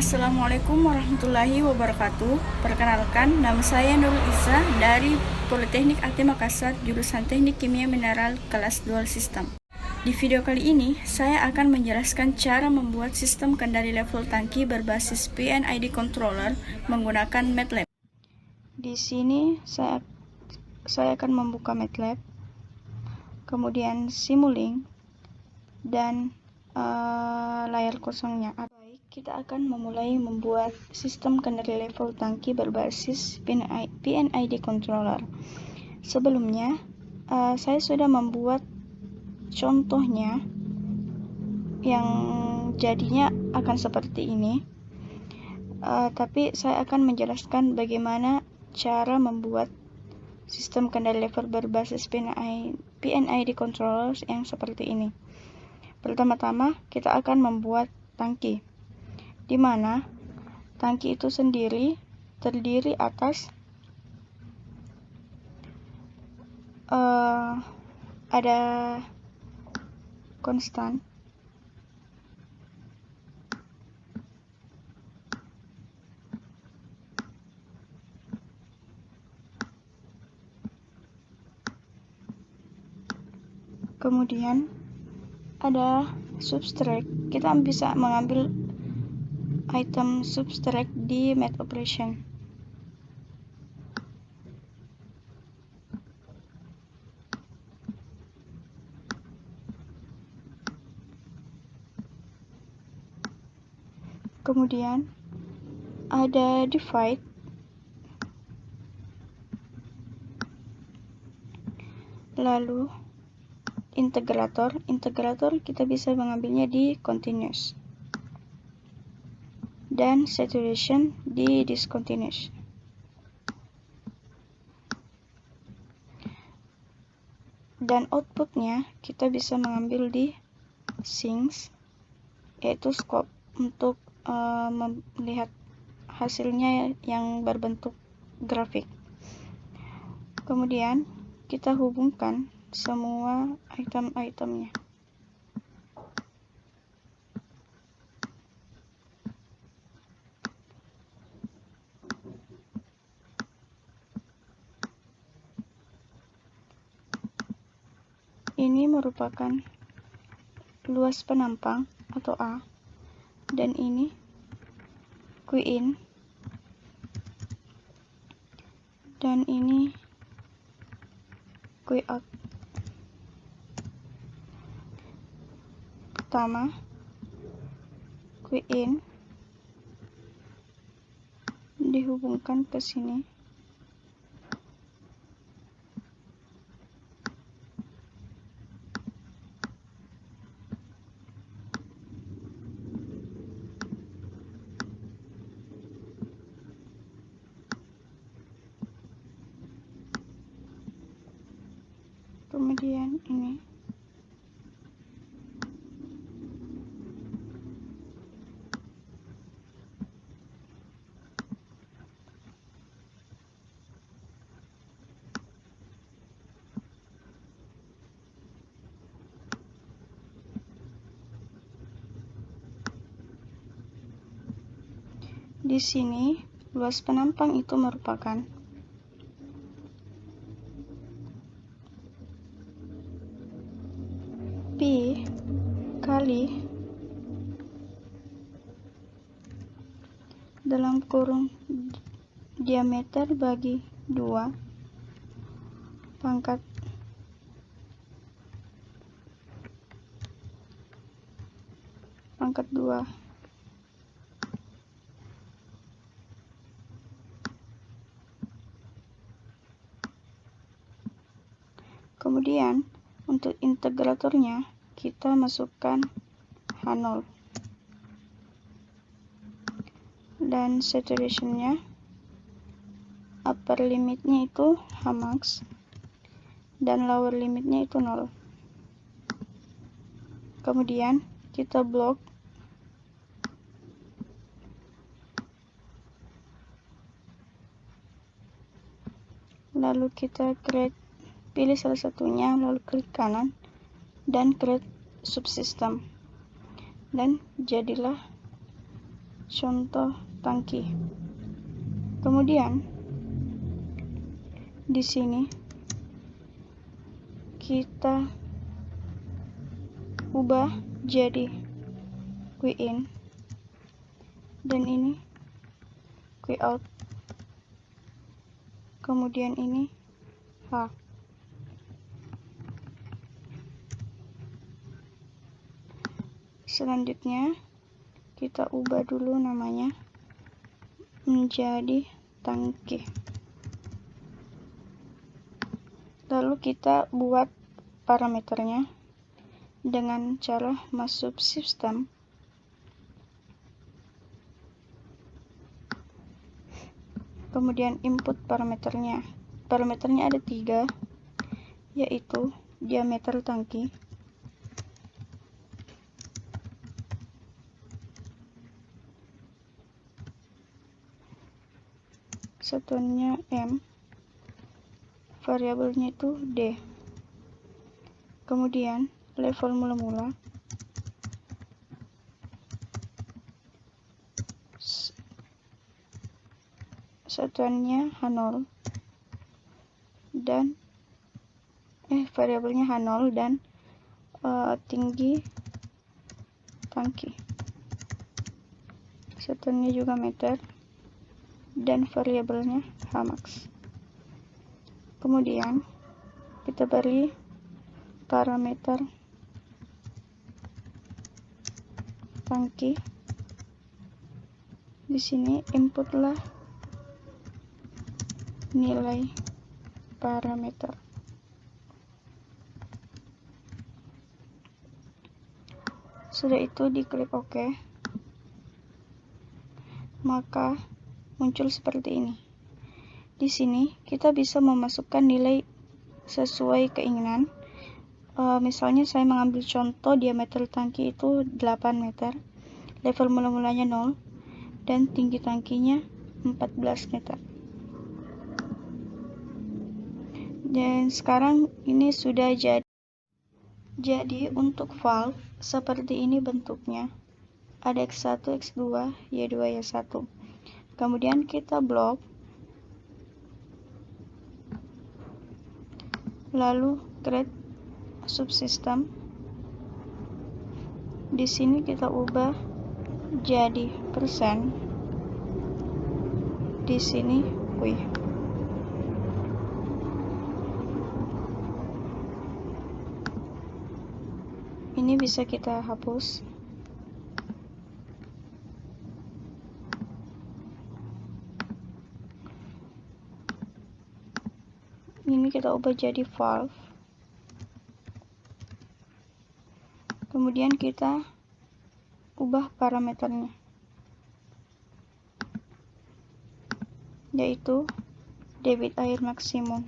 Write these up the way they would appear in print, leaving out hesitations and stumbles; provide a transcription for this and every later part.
Assalamualaikum warahmatullahi wabarakatuh. Perkenalkan, nama saya Nurul Isa dari Politeknik AT Makassar, jurusan Teknik Kimia Mineral kelas Dual System. Di video kali ini, saya akan menjelaskan cara membuat sistem kendali level tangki berbasis PNID controller menggunakan MATLAB. Di sini saya akan membuka MATLAB, kemudian Simulink, dan layar kosongnya. Baik, kita akan memulai membuat sistem kendali level tangki berbasis PNID controller. Sebelumnya, saya sudah membuat contohnya yang jadinya akan seperti ini. Tapi saya akan menjelaskan bagaimana cara membuat sistem kendali level berbasis PNID controller yang seperti ini. Pertama-tama kita akan membuat tangki, di mana tangki itu sendiri terdiri atas ada konstan, kemudian ada subtract. Kita bisa mengambil item subtract di math operation. Kemudian ada divide, lalu integrator kita bisa mengambilnya di continuous, dan saturation di discontinuous. Dan outputnya kita bisa mengambil di sinks, yaitu scope, untuk melihat hasilnya yang berbentuk grafik. Kemudian kita hubungkan semua item-itemnya. Ini merupakan luas penampang atau A, dan ini Qin, dan ini Qout. Pertama, Qin dihubungkan ke sini. Kemudian ini di sini luas penampang itu merupakan P kali dalam kurung diameter bagi 2 pangkat pangkat 2. Kemudian untuk integratornya kita masukkan H0, dan saturationnya upper limitnya itu Hmax dan lower limitnya itu 0. Kemudian kita blok lalu kita create, pilih salah satunya, lalu klik kanan dan create subsystem, dan jadilah contoh tangki. Kemudian di sini kita ubah jadi Q in dan ini Q out. Kemudian ini H. Selanjutnya kita ubah dulu namanya menjadi tangki. Lalu kita buat parameternya dengan cara masuk sistem, kemudian input parameternya. Parameternya ada 3, yaitu diameter tangki, satuannya M, variabelnya itu D. Kemudian level mula-mula, satuannya H0 dan variabelnya H0 dan tinggi tangki, satuannya juga meter dan variabelnya Hmax. Kemudian kita beri parameter tangki. Di sini inputlah nilai parameter. Sudah itu diklik OK, maka muncul seperti ini. Di sini kita bisa memasukkan nilai sesuai keinginan. Misalnya saya mengambil contoh diameter tangki itu 8 meter, level mula-mulanya 0, dan tinggi tangkinya 14 meter. Dan sekarang ini sudah jadi. Jadi untuk valve seperti ini bentuknya. Ada X1, X2, Y2, Y1. Kemudian kita blok, lalu create subsystem. Di sini kita ubah jadi persen. Di sini Q. Ini bisa kita hapus. Ini kita ubah jadi valve. Kemudian kita ubah parameternya, yaitu debit air maksimum,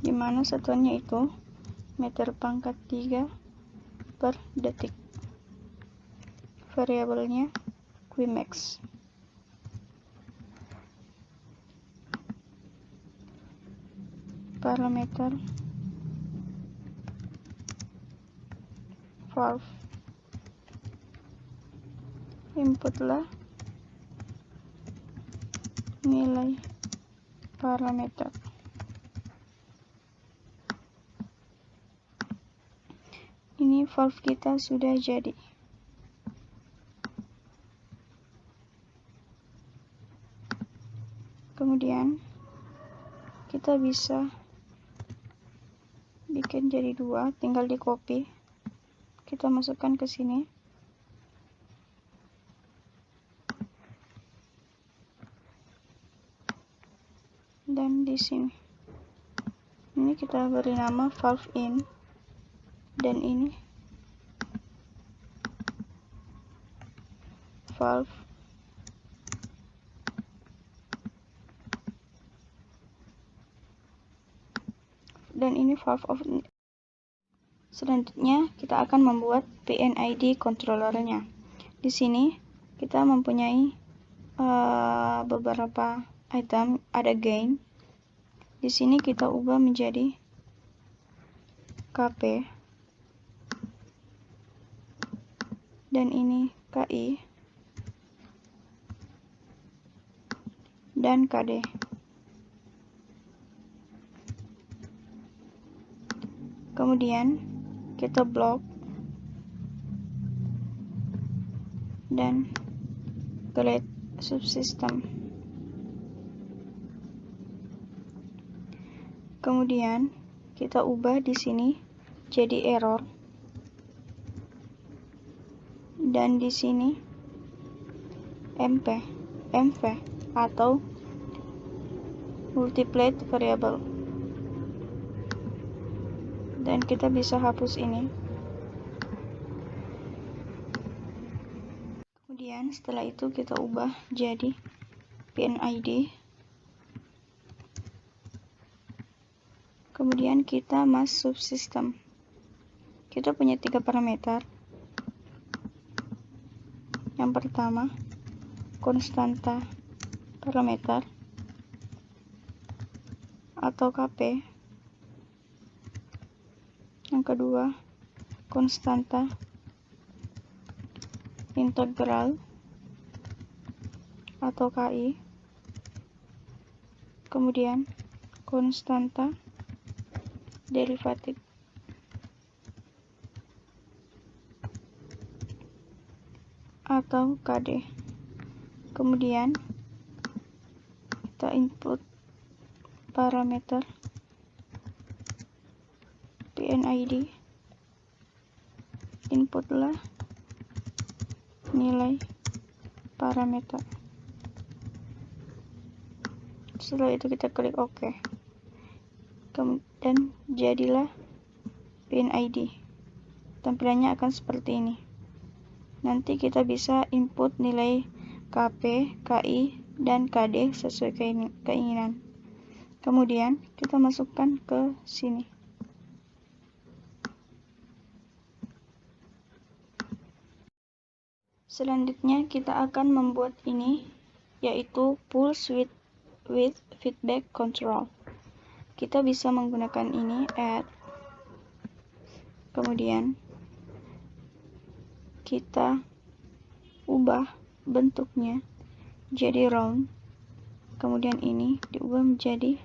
dimana satuannya itu meter pangkat 3 per detik. Variabelnya Qmax. Parameter valve, inputlah nilai parameter. Ini valve kita sudah jadi. Kemudian kita bisa bikin jadi 2, tinggal di copy, kita masukkan ke sini. Dan di sini. Ini kita beri nama valve in dan ini valve dan ini valve of. Selanjutnya kita akan membuat PNID controllernya. Di sini kita mempunyai beberapa item, ada gain. Di sini kita ubah menjadi KP. dan ini KI dan KD. Kemudian kita blok dan create subsystem. Kemudian kita ubah di sini jadi error dan di sini MV atau multiplet variable, dan kita bisa hapus ini. Kemudian setelah itu kita ubah jadi PNID. Kemudian kita masuk subsystem. Kita punya 3 parameter. Yang pertama, konstanta parameter atau KP. Yang kedua, konstanta integral atau KI. Kemudian konstanta derivatif atau KD. Kemudian kita input parameter PNID, inputlah nilai parameter. Setelah itu kita klik OK, dan jadilah PNID. Tampilannya akan seperti ini. Nanti kita bisa input nilai KP, KI, dan KD sesuai keinginan. Kemudian kita masukkan ke sini. Selanjutnya kita akan membuat ini, yaitu pulse width feedback control. Kita bisa menggunakan ini add, kemudian kita ubah bentuknya jadi round, kemudian ini diubah menjadi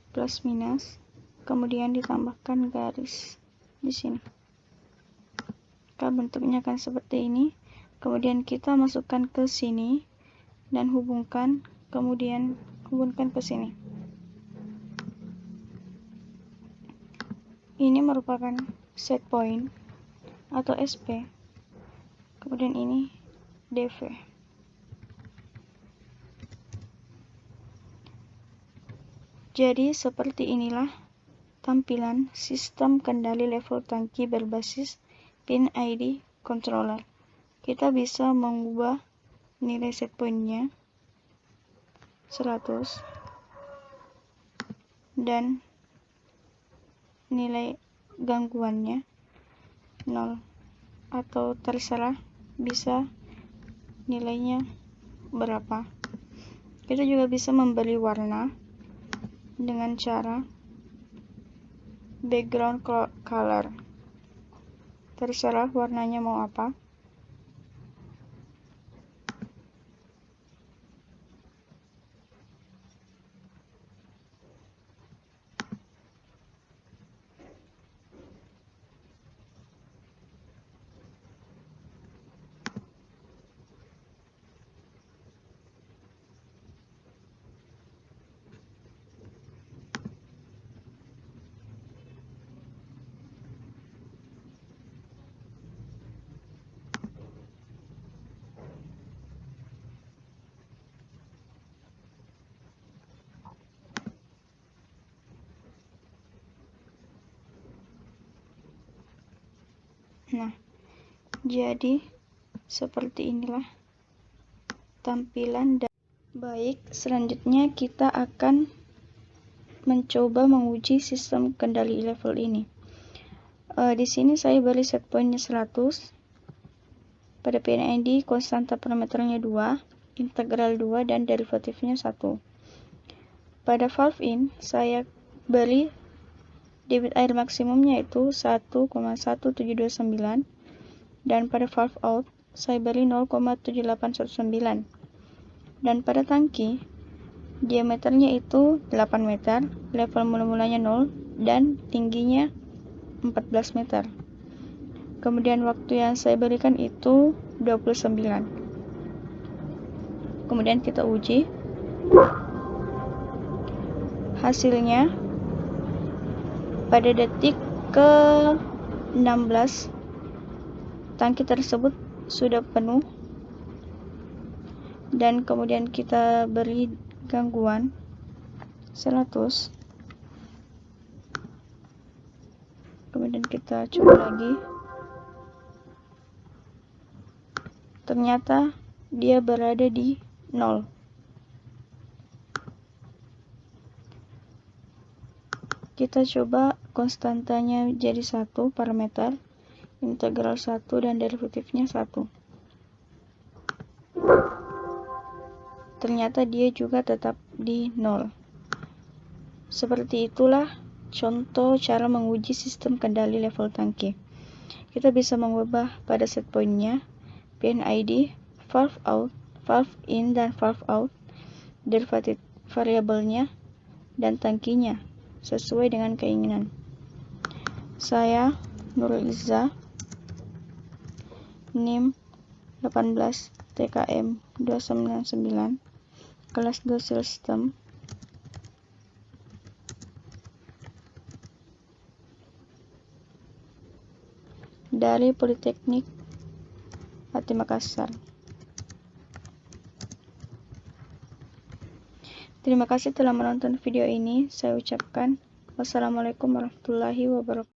plus minus, kemudian ditambahkan garis di sini. Bentuknya akan seperti ini. Kemudian kita masukkan ke sini dan hubungkan, kemudian hubungkan ke sini. Ini merupakan set point atau SP. Kemudian ini DV. Jadi seperti inilah tampilan sistem kendali level tangki berbasis PNID controller. Kita bisa mengubah nilai set point-nya 100 dan nilai gangguannya 0, atau terserah bisa nilainya berapa. Kita juga bisa memberi warna dengan cara background color. Terserah warnanya mau apa. Nah, jadi seperti inilah tampilan. Baik, selanjutnya kita akan mencoba menguji sistem kendali level ini. Di sini saya beri set point-nya 100. Pada PNID konstanta parameternya 2, integral 2, dan derivatifnya 1. Pada valve in saya beri debit air maksimumnya itu 1,1729, Dan pada valve out, saya beri 0,7819. Dan pada tangki, diameternya itu 8 meter, level mula-mulanya 0, dan tingginya 14 meter. Kemudian waktu yang saya berikan itu 29. Kemudian kita uji. Hasilnya pada detik ke 16 tangki tersebut sudah penuh, dan kemudian kita beri gangguan 100. Kemudian kita coba lagi. Ternyata dia berada di 0. Kita coba konstantanya jadi 1 parameter, integral 1 dan derivatifnya 1. Ternyata dia juga tetap di 0. Seperti itulah contoh cara menguji sistem kendali level tangki. Kita bisa mengubah pada set point-nya, PNID, valve out, valve in, dan valve out, derivatif variabelnya, dan tangkinya sesuai dengan keinginan. Saya Nurul Iza, NIM 18 TKM 299, kelas 2 sistem, dari Politeknik AT Makassar. Terima kasih telah menonton video ini. Saya ucapkan wassalamualaikum warahmatullahi wabarakatuh.